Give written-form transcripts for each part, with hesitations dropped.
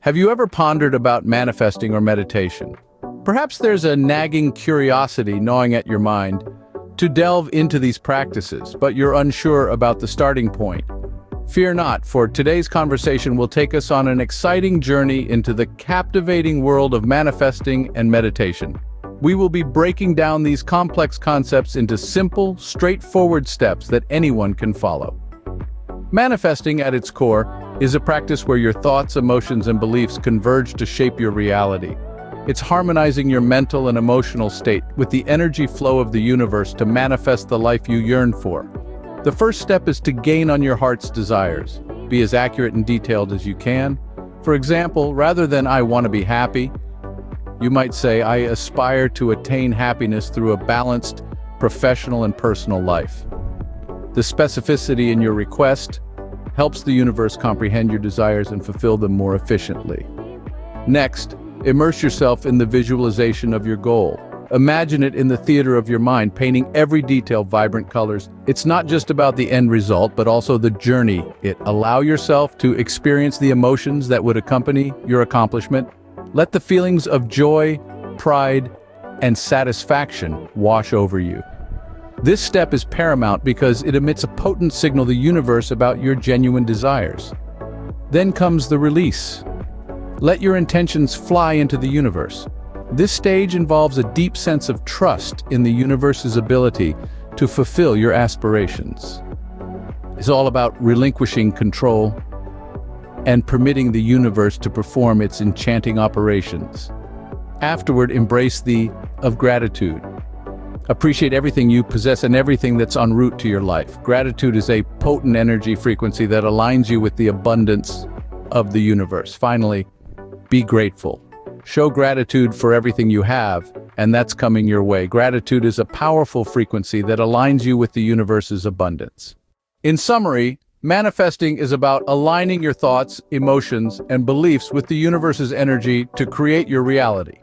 Have you ever pondered about manifesting or meditation? Perhaps there's a nagging curiosity gnawing at your mind to delve into these practices, but you're unsure about the starting point. Fear not, for today's conversation will take us on an exciting journey into the captivating world of manifesting and meditation. We will be breaking down these complex concepts into simple, straightforward steps that anyone can follow. Manifesting, at its core, is a practice where your thoughts, emotions, and beliefs converge to shape your reality. It's harmonizing your mental and emotional state with the energy flow of the universe to manifest the life you yearn for. The first step is to gain on your heart's desires. Be as accurate and detailed as you can. For example, rather than "I want to be happy," you might say, "I aspire to attain happiness through a balanced, professional and personal life." The specificity in your request helps the universe comprehend your desires and fulfill them more efficiently. Next, immerse yourself in the visualization of your goal. Imagine it in the theater of your mind, painting every detail vibrant colors. It's not just about the end result, but also the journey. Allow yourself to experience the emotions that would accompany your accomplishment. Let the feelings of joy, pride, and satisfaction wash over you. This step is paramount because it emits a potent signal to the universe about your genuine desires. Then comes the release. Let your intentions fly into the universe. This stage involves a deep sense of trust in the universe's ability to fulfill your aspirations. It's all about relinquishing control and permitting the universe to perform its enchanting operations. Afterward, embrace the of gratitude. Appreciate everything you possess and everything that's en route to your life. Gratitude is a potent energy frequency that aligns you with the abundance of the universe. Finally, be grateful. Show gratitude for everything you have, and that's coming your way. Gratitude is a powerful frequency that aligns you with the universe's abundance. In summary, manifesting is about aligning your thoughts, emotions, and beliefs with the universe's energy to create your reality.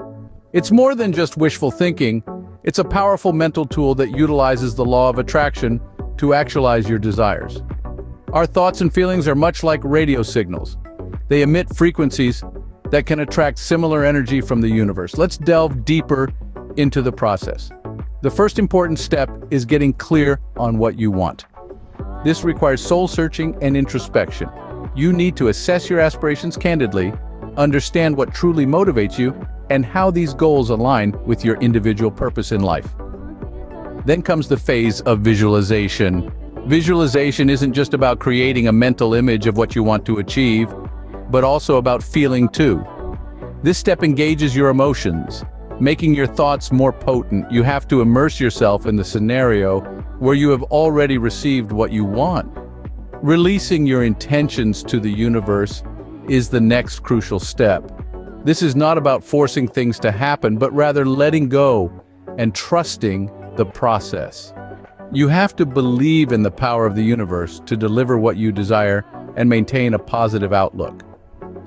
It's more than just wishful thinking. It's a powerful mental tool that utilizes the law of attraction to actualize your desires. Our thoughts and feelings are much like radio signals. They emit frequencies that can attract similar energy from the universe. Let's delve deeper into the process. The first important step is getting clear on what you want. This requires soul-searching and introspection. You need to assess your aspirations candidly, understand what truly motivates you, and how these goals align with your individual purpose in life. Then comes the phase of visualization. Visualization isn't just about creating a mental image of what you want to achieve, but also about feeling too. This step engages your emotions, making your thoughts more potent. You have to immerse yourself in the scenario where you have already received what you want. Releasing your intentions to the universe is the next crucial step. This is not about forcing things to happen, but rather letting go and trusting the process. You have to believe in the power of the universe to deliver what you desire and maintain a positive outlook.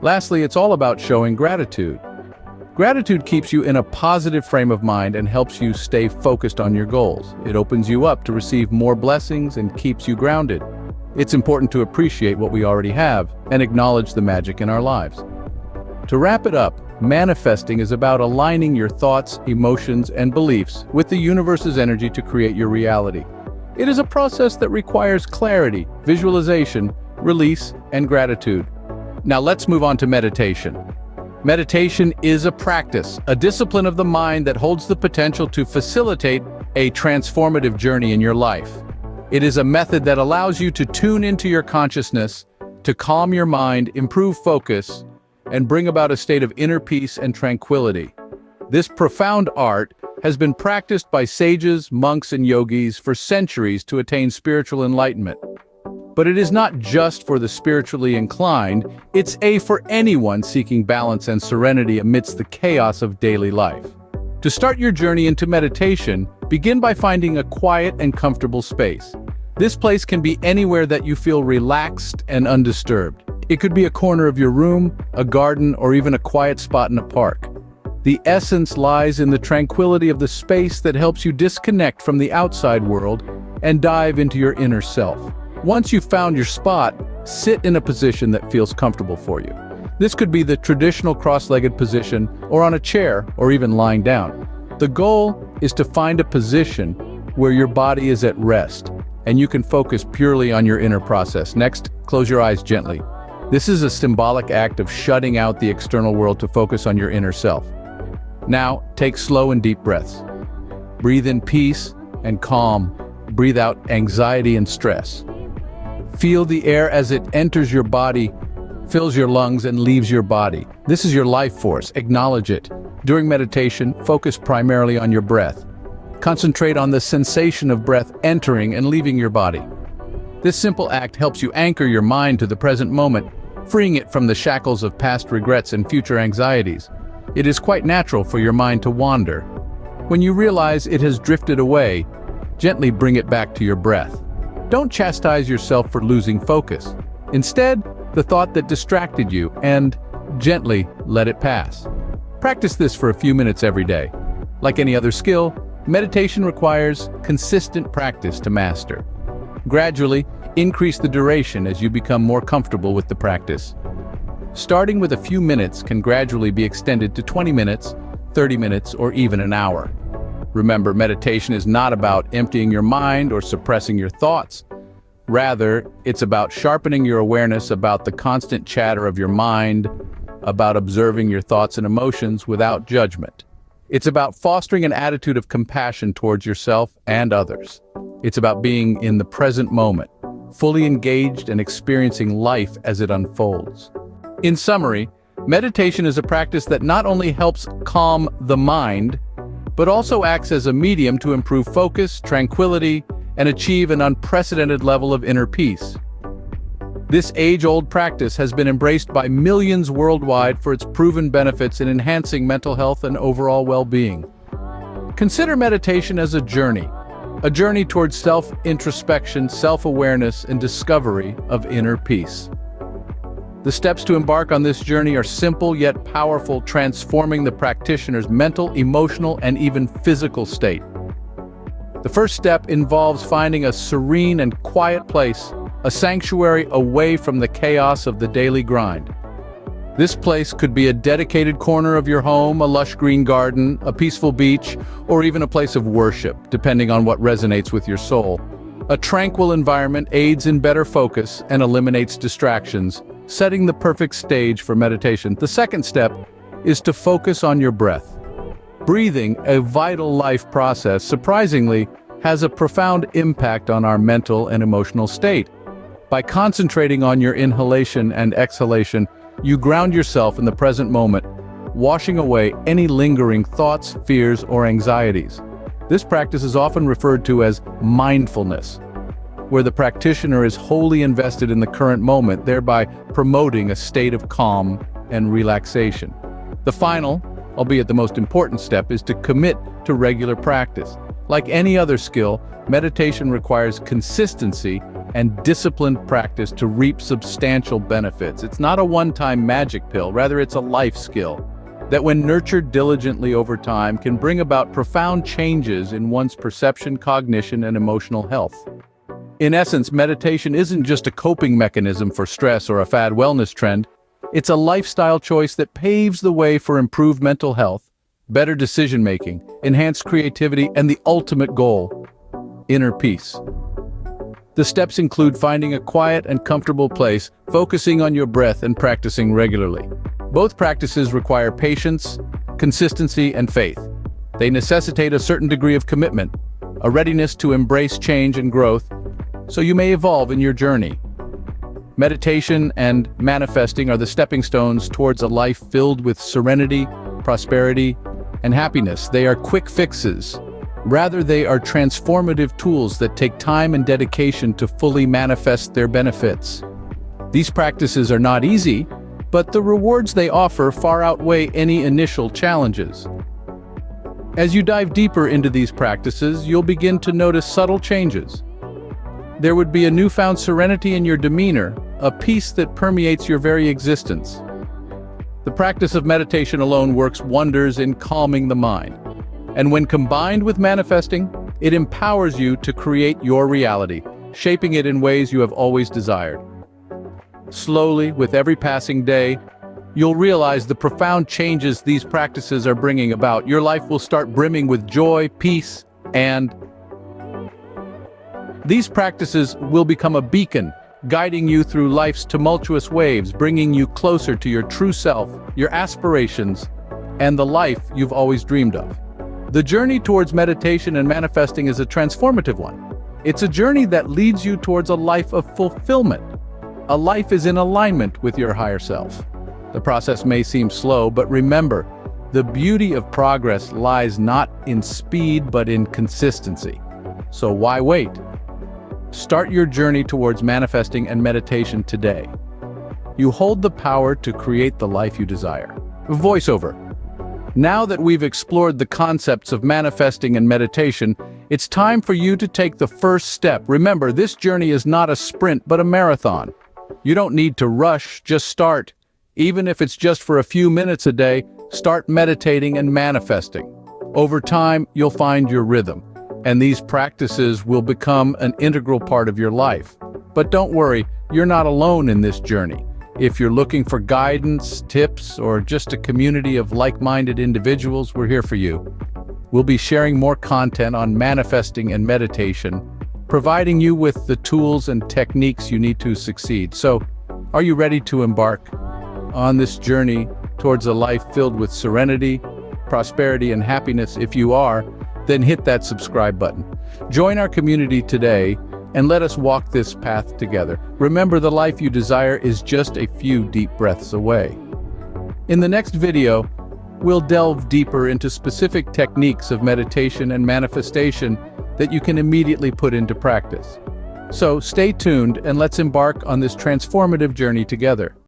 Lastly, it's all about showing gratitude. Gratitude keeps you in a positive frame of mind and helps you stay focused on your goals. It opens you up to receive more blessings and keeps you grounded. It's important to appreciate what we already have and acknowledge the magic in our lives. To wrap it up, manifesting is about aligning your thoughts, emotions, and beliefs with the universe's energy to create your reality. It is a process that requires clarity, visualization, release, and gratitude. Now let's move on to meditation. Meditation is a practice, a discipline of the mind that holds the potential to facilitate a transformative journey in your life. It is a method that allows you to tune into your consciousness, to calm your mind, improve focus, and bring about a state of inner peace and tranquility. This profound art has been practiced by sages, monks, and yogis for centuries to attain spiritual enlightenment. But it is not just for the spiritually inclined, it's for anyone seeking balance and serenity amidst the chaos of daily life. To start your journey into meditation, begin by finding a quiet and comfortable space. This place can be anywhere that you feel relaxed and undisturbed. It could be a corner of your room, a garden, or even a quiet spot in a park. The essence lies in the tranquility of the space that helps you disconnect from the outside world and dive into your inner self. Once you've found your spot, sit in a position that feels comfortable for you. This could be the traditional cross-legged position, or on a chair, or even lying down. The goal is to find a position where your body is at rest, and you can focus purely on your inner process. Next, close your eyes gently. This is a symbolic act of shutting out the external world to focus on your inner self. Now, take slow and deep breaths. Breathe in peace and calm. Breathe out anxiety and stress. Feel the air as it enters your body, fills your lungs, and leaves your body. This is your life force. Acknowledge it. During meditation, focus primarily on your breath. Concentrate on the sensation of breath entering and leaving your body. This simple act helps you anchor your mind to the present moment, freeing it from the shackles of past regrets and future anxieties. It is quite natural for your mind to wander. When you realize it has drifted away, gently bring it back to your breath. Don't chastise yourself for losing focus. Instead, the thought that distracted you, and gently let it pass. Practice this for a few minutes every day. Like any other skill, meditation requires consistent practice to master. Gradually, increase the duration as you become more comfortable with the practice. Starting with a few minutes can gradually be extended to 20 minutes, 30 minutes, or even an hour. Remember, meditation is not about emptying your mind or suppressing your thoughts. Rather, it's about sharpening your awareness about the constant chatter of your mind, about observing your thoughts and emotions without judgment. It's about fostering an attitude of compassion towards yourself and others. It's about being in the present moment, fully engaged and experiencing life as it unfolds. In summary, meditation is a practice that not only helps calm the mind, but also acts as a medium to improve focus, tranquility, and achieve an unprecedented level of inner peace. This age-old practice has been embraced by millions worldwide for its proven benefits in enhancing mental health and overall well-being. Consider meditation as a journey towards self-introspection, self-awareness, and discovery of inner peace. The steps to embark on this journey are simple yet powerful, transforming the practitioner's mental, emotional, and even physical state. The first step involves finding a serene and quiet place, a sanctuary away from the chaos of the daily grind. This place could be a dedicated corner of your home, a lush green garden, a peaceful beach, or even a place of worship, depending on what resonates with your soul. A tranquil environment aids in better focus and eliminates distractions, setting the perfect stage for meditation. The second step is to focus on your breath. Breathing, a vital life process, surprisingly, has a profound impact on our mental and emotional state. By concentrating on your inhalation and exhalation, you ground yourself in the present moment, washing away any lingering thoughts, fears, or anxieties. This practice is often referred to as mindfulness, where the practitioner is wholly invested in the current moment, thereby promoting a state of calm and relaxation. The final, albeit the most important step, is to commit to regular practice. Like any other skill, meditation requires consistency and disciplined practice to reap substantial benefits. It's not a one-time magic pill, rather it's a life skill that, when nurtured diligently over time, can bring about profound changes in one's perception, cognition, and emotional health. In essence, meditation isn't just a coping mechanism for stress or a fad wellness trend. It's a lifestyle choice that paves the way for improved mental health, better decision-making, enhanced creativity, and the ultimate goal, inner peace. The steps include finding a quiet and comfortable place, focusing on your breath, and practicing regularly. Both practices require patience, consistency, and faith. They necessitate a certain degree of commitment, a readiness to embrace change and growth, so you may evolve in your journey. Meditation and manifesting are the stepping stones towards a life filled with serenity, prosperity, and happiness. They are quick fixes. Rather, they are transformative tools that take time and dedication to fully manifest their benefits. These practices are not easy, but the rewards they offer far outweigh any initial challenges. As you dive deeper into these practices, you'll begin to notice subtle changes. There would be a newfound serenity in your demeanor, a peace that permeates your very existence. The practice of meditation alone works wonders in calming the mind. And when combined with manifesting, it empowers you to create your reality, shaping it in ways you have always desired. Slowly, with every passing day, you'll realize the profound changes these practices are bringing about. Your life will start brimming with joy, peace, and these practices will become a beacon, guiding you through life's tumultuous waves, bringing you closer to your true self, your aspirations, and the life you've always dreamed of. The journey towards meditation and manifesting is a transformative one. It's a journey that leads you towards a life of fulfillment. A life is in alignment with your higher self. The process may seem slow, but remember, the beauty of progress lies not in speed, but in consistency. So why wait? Start your journey towards manifesting and meditation today. You hold the power to create the life you desire. Voiceover. Now that we've explored the concepts of manifesting and meditation, it's time for you to take the first step. Remember, this journey is not a sprint, but a marathon. You don't need to rush, just start. Even if it's just for a few minutes a day, start meditating and manifesting. Over time, you'll find your rhythm, and these practices will become an integral part of your life. But don't worry, you're not alone in this journey. If you're looking for guidance, tips, or just a community of like-minded individuals, we're here for you. We'll be sharing more content on manifesting and meditation, providing you with the tools and techniques you need to succeed. So, are you ready to embark on this journey towards a life filled with serenity, prosperity, and happiness? If you are, then hit that subscribe button. Join our community today and let us walk this path together. Remember, the life you desire is just a few deep breaths away. In the next video, we'll delve deeper into specific techniques of meditation and manifestation that you can immediately put into practice. So stay tuned and let's embark on this transformative journey together.